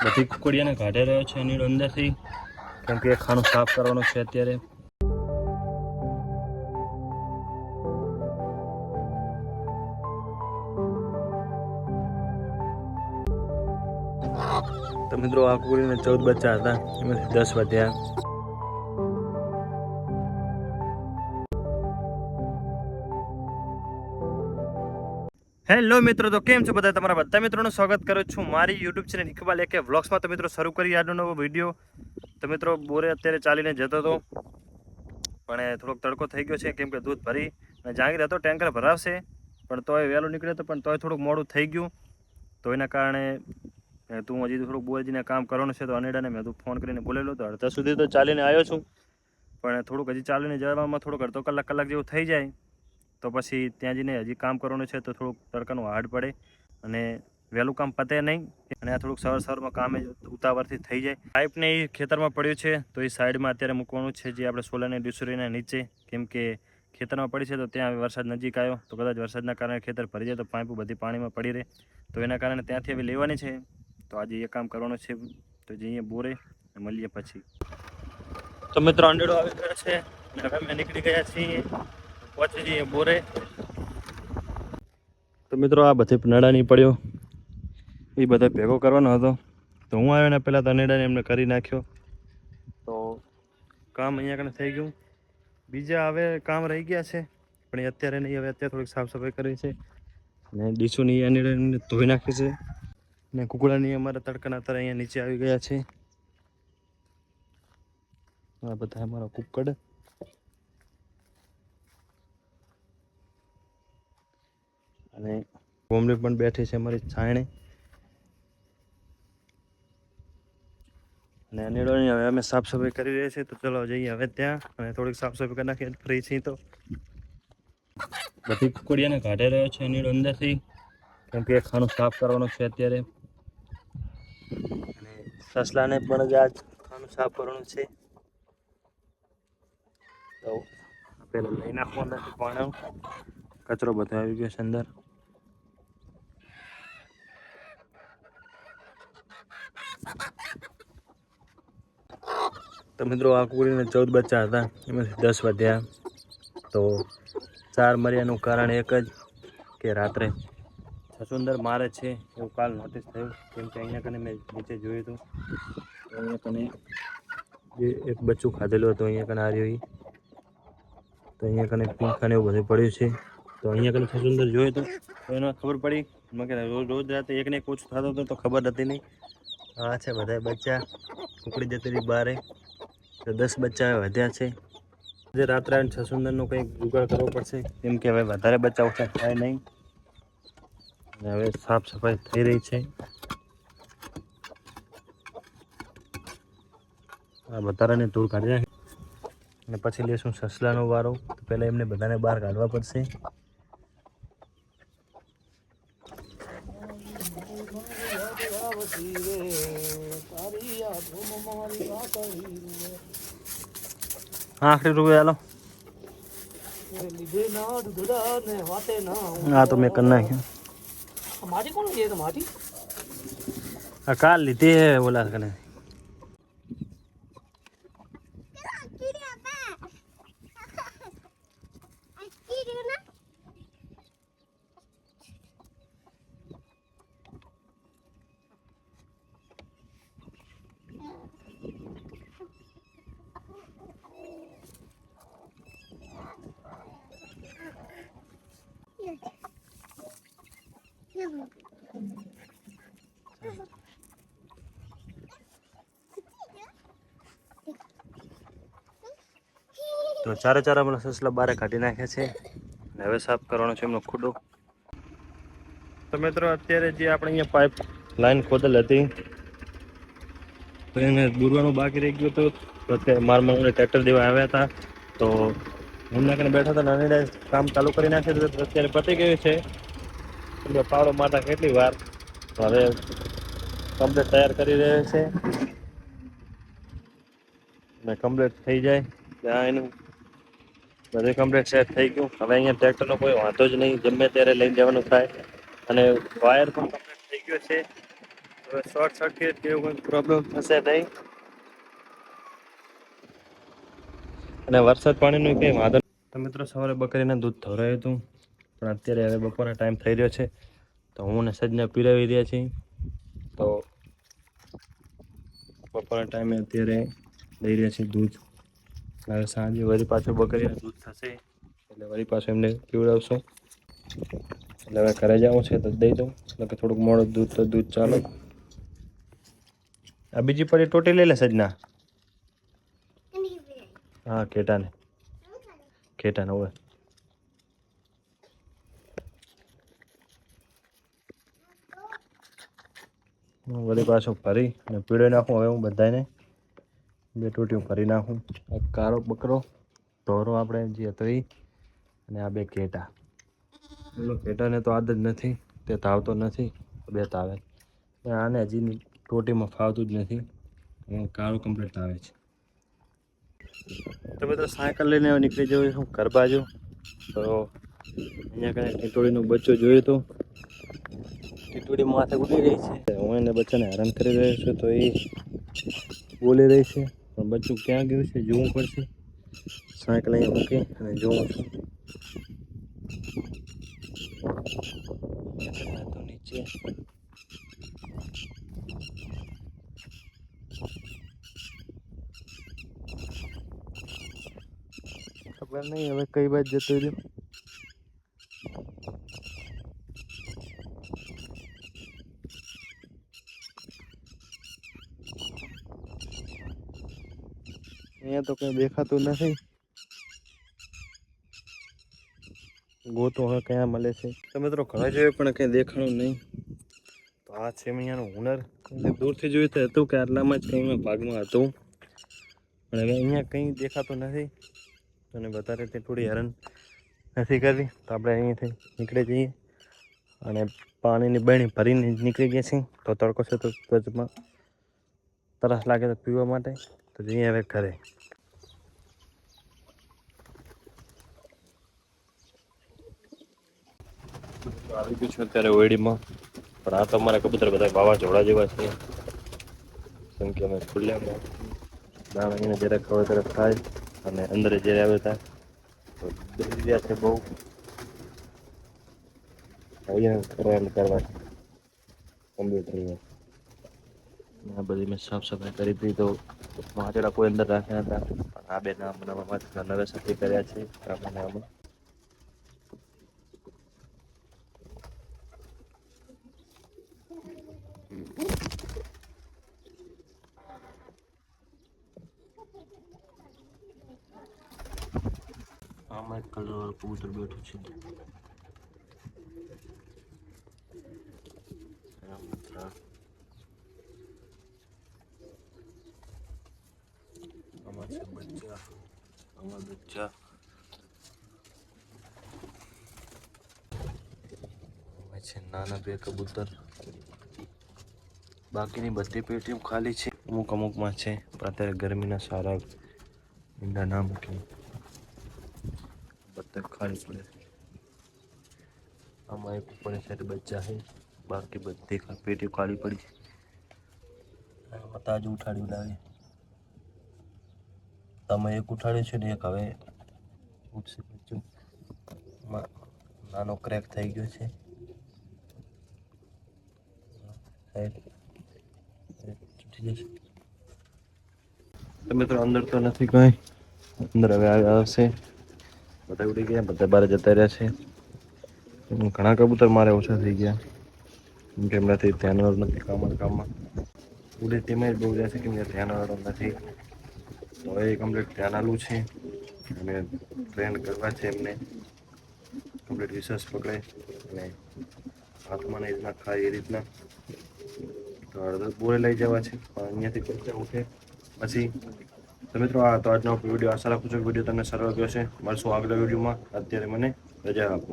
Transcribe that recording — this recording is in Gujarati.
બધી કુકડીયાને કાઢી રહ્યો છે એની અંદરથી, કેમ કે ખાણું સાફ કરવાનું છે અત્યારે. તો મિત્રો આ કુકડીને 14 બચ્ચા હતા, એમાંથી 10 વધ્યા. હેલો મિત્રો, તો કેમ છો બધા? તમારા બધા મિત્રોનું સ્વાગત કરું છું મારી યુટ્યુબ ચેનલ ઇકબાલ એકે વ્લોગ્સમાં. તો મિત્રો શરૂ કરી આજનો નવો વિડીયો. તો મિત્રો બોરે અત્યારે ચાલીને જતો હતો, પણ થોડોક તડકો થઈ ગયો છે, કેમ કે દૂધ ભરી અને જાગીર હતો, ટેન્કર ભરાવશે પણ તોય વહેલું નીકળ્યો હતો, પણ તોય થોડુંક મોડું થઈ ગયું. તો એના કારણે તું હજી થોડુંક બોરજીને કામ કરવાનું છે, તો અનેડાને મેં તું ફોન કરીને બોલેલો. તો અડધા સુધી તો ચાલીને આવ્યો છું, પણ થોડુંક હજી ચાલીને જવામાં થોડુંક અડધો કલાક જેવું થઈ જાય. તો પછી ત્યાં જઈને હજી કામ કરવાનું છે, તો થોડુંક તડકાનું હાર્ડ પડે અને વહેલું કામ પતે નહીં. અને આ થોડુંક સવારમાં કામે ઉતાવળથી થઈ જાય. પાઇપને એ ખેતરમાં પડ્યું છે, તો એ સાઈડમાં અત્યારે મૂકવાનું છે, જે આપણે સોલારની ડ્યુસરીના નીચે, કેમ કે ખેતરમાં પડી છે, તો ત્યાં વરસાદ નજીક આવ્યો તો કદાચ વરસાદના કારણે ખેતર ભરી જાય તો પાઇપો બધી પાણીમાં પડી રહે. તો એના કારણે ત્યાંથી હવે લેવાની છે. તો આજે એ કામ કરવાનું છે, તો જઈએ બોરે, મળીએ પછી. તો મિત્રો અંડેડો આવી ગયો છે, હવે અમે નીકળી ગયા છીએ, પહોંચી જઈએ બોરે. તો મિત્રો આ બધે નડા નહીં પડ્યો, એ બધા ભેગો કરવાનો હતો. તો હું આવ્યો ને પહેલાં તો નડાને એમને કરી નાખ્યો, તો કામ અહીંયા કને થઈ ગયું. બીજા હવે કામ રહી ગયા છે, પણ એ અત્યારે નહીં. હવે અત્યારે થોડીક સાફ સફાઈ કરવી છે, અને ડીસુની નડાને ધોઈ નાખી છે, ને કુકડાની અમારા તડકાના અત્યારે અહીંયા નીચે આવી ગયા છે. આ બધા અમારા કુકડ. અને કોમડી પણ બેઠી છે અમારી છાયણે. અને અનેડોની હવે અમે સાફ સફાઈ કરી રહ્યા છીએ, તો ચલો જઈએ હવે ત્યાં અને થોડીક સાફ સફાઈ કરી નાખીએ. ફ્રી છીએ તો બધી કુકડીયાને કાઢી રહ્યો છે અનેડો અંદરથી, કેમ કે ખાણું સાફ કરવાનું છે અત્યારે. અને સસલાને પણ જ આજ ખાણું સાફ કરવાનું છે, તો પેલા લઈ નાખવાનું નથી. પણ કચરો બધો આવી ગયો છે અંદર. તો મિત્રો આ કુકડીને 14 બચ્ચા હતા, એમાંથી 10 વધ્યા. તો 4 મર્યાનું કારણ એક જ, કે રાત્રે છસુંદર મારે છે એવું કાલ નોટિસ થયું. કેમ કે અહીંયા કને મેં નીચે જોયું હતું, અહીંયા કને જે એક બચ્ચું ખાધેલું હતું, અહીંયા કને આ રહ્યું. તો અહીંયા કને પીંખાને એવું બધું પડ્યું છે. તો અહીંયા કને છસુંદર જોયું હતું, તો એને ખબર પડી. મગર રોજ રાતે એકને એક ઓછું થતું હતું, તો ખબર હતી નહીં. આ છે બધા બચ્ચા, કુકડી જતી રહી બારે. તો 10 બચ્ચા વધ્યા છે. આજે રાત્રે છસુંદરનો કંઈક જુગાડ કરવો પડશે, કેમ કે હવે વધારે બચ્ચા ઓછા થાય નહીં. અને હવે સાફ સફાઈ થઈ રહી છે. આ વધારાને ધૂળ કાઢી નાખી અને પછી લેશું સસલાનો વારો. તો પહેલાં એમને બધાને બહાર કાઢવા પડશે. આખરી રૂપિયા હાલો. હા તો મેં કરી નાખ્યું. આ કાલ લીધી હે ઓલા કને. તો ચારે હમણાં સસલા બારે કાઢી નાખ્યા છે, અને હવે સાફ કરવાનો છે એમનો ખુડો. તો મિત્રો અત્યારે જે આપણે અહીંયા પાઇપ લાઈન ખોદેલ હતી, તો એને દૂરવાનું બાકી રહી ગયું હતું. તો અત્યારે મારા મને ટ્રેક્ટર દેવા આવ્યા હતા, તો હું નાખીને બેઠા હતા. નાની કામ ચાલુ કરી નાખે, તો અત્યારે પતી ગયું છે. પાવડો મારતા કેટલી વાર, તો હવે કમ્પ્લીટ તૈયાર કરી રહ્યા છે. અને કમ્પ્લીટ થઈ જાય ત્યાં એનું બધું કમ્પ્લીટ સેટ થઈ ગયું. હવે અહીંયા ટ્રેક્ટરનો કોઈ વાંધો જ નહીં, ગમે ત્યારે લઈને જવાનું થાય. અને વાયર પણ કમ્પ્લીટ થઈ ગયો છે. તો હવે શોર્ટ સર્કિટ કે એવું કોઈ પ્રોબ્લેમ થશે નહીં. અને વરસાદ પાણીનું કંઈ વાંધો. તો મિત્રો સવારે બકરીના દૂધ ધોરાયું હતું, પણ અત્યારે હવે બપોરનો ટાઈમ થઈ રહ્યો છે, તો હું ને સજ્જને પીરાવી રહ્યા છીએ. તો બપોરના ટાઈમે અત્યારે લઈ રહ્યા છીએ દૂધ. હવે સાંજે વળી પાછું બકરીનું દૂધ થશે એટલે વળી પાછું એમને પીવડાવશું. એટલે હવે ઘરે જવું છે તો દઈ દઉં, એટલે કે થોડુંક મોડું દૂધ તો દૂધ ચાલે. આ બીજી પડી ટોટી લઈ લે સજના. હા ઘેટાને હોય. વળી પાછું ફરી અને પીળો નાખું. હવે હું બધાને 2 ટોટીઓ ફરી નાખું. એક કાળો બકરો ઢોરો આપણે જે હતો એ, અને આ 2 ઘેટા. પેલો ઘેટાને તો આદત નથી, તે ધાવતો નથી, 2 તાવે. આને હજી ટોટીમાં ફાવતું જ નથી, કાળું કમ્પ્લીટ આવે છે. તો મિત્રો સાયકલ લઈને નીકળી જવું છું ઘર બાજુ. તો અહીંયા કાંઈ ટીટોળીનું બચ્ચું જોયું હતું, ટીટોળી માથે ઉડી રહી છે. હું એને બચ્ચાને હેરાન કરી રહ્યો છું, તો એ બોલી રહી છે, પણ બચ્ચું ક્યાં ગયું છે જોવું પડશે. સાયકલ અહીંયા મૂકી અને જોઉં છું. તો નીચે ખબર નહીં હવે કઈ બાજુ જતો રહ્યો. અહીંયા તો કઈ દેખાતું નથી. ગોતો હવે ક્યાં મળે છે. તો મિત્રો ઘણા જોયું પણ કંઈ દેખાણું નહીં. તો આ છે અહીંયાનું હુનર. દૂરથી જોયું તો હતું કે આટલામાં જ કંઈ ભાગમાં હતું, પણ હવે અહીંયા કંઈ દેખાતું નથી. અને વધારે તે થોડી હેરાન નથી કરવી, તો આપણે અહીંયાથી નીકળી જઈએ. અને પાણીની બરણી ભરીને નીકળી ગયા છીએ. તો તડકો છે તો વચમાં તરસ લાગે તો પીવા માટે. તો જઈએ હવે ઘરે. આવી ગયું છું અત્યારે ઓયડીમાં, પણ આ તો અમારા કબૂતર બધા વાવાઝોડા જેવા છે. કેમ કે અમે ખુલ્લામાં દાણા એને જરાક હવે તરફ થાય અને અંદર જ્યારે આવે થાય તો દોડી રહ્યા છે બહુ. કરવા કમ્પ્યુટર આ બધી મેં સાફ સફાઈ કરી હતી. તો વાંચડા કોઈ અંદર રાખ્યા હતા, પણ આ 2 નામ બનાવવામાં નવે સફાઈ કર્યા છે. આમાં આમાં એક કલર કબૂતર બેઠું છે. આમાં છે બચ્ચા, આમાં બચ્ચા, આમાં છે નાના 2 કબૂતર. બાકીની બધી પેટીઓ ખાલી છે. અમુકમાં છે, પણ અત્યારે ગરમીના સારા ઈંડા ના મૂકી બધા ખાલી પડે. આમાં એક ઉપર સાઈડ બચ્ચા છે, બાકી બધી પેટીઓ ખાલી પડી છે. આમાં તાજું ઉઠાડ્યું લાગે. તમે એક ઉઠાડ્યું છે ને એક હવે ઉઠશે બચ્ચું. નાનો ક્રેક થઈ ગયો છે. તો મિત્રો અંદર તો નથી કઈ, અંદર હવે આવશે. બધા ઉડી ગયા, બધા બહાર જતા રહ્યા છે. ઘણા કબૂતર મારે ઓછા થઈ ગયા, કેમ કે એમનાથી ધ્યાન નથી કામમાં. ઉડે તેમાં જ બહુ જશે, કેમ કે ધ્યાન નથી. તો એ કમ્પ્લીટ ધ્યાન આલું છે અને ટ્રેન કરવા છે એમને. કમ્પ્લીટ વિશ્વાસ પકડે અને હાથમાં નહીં રીતના ખાય એ રીતના. તો અડધો બોરે લઈ જવા છે, પણ અહીંયાથી બચ્ચા ઉઠે પછી. તો મિત્રો આ તો આજનો વિડીયો. આશા રાખું છું કે વિડીયો તમને સારો લાગ્યો છે. મળશું આગલા વિડીયોમાં. અત્યારે મને રજા આપો.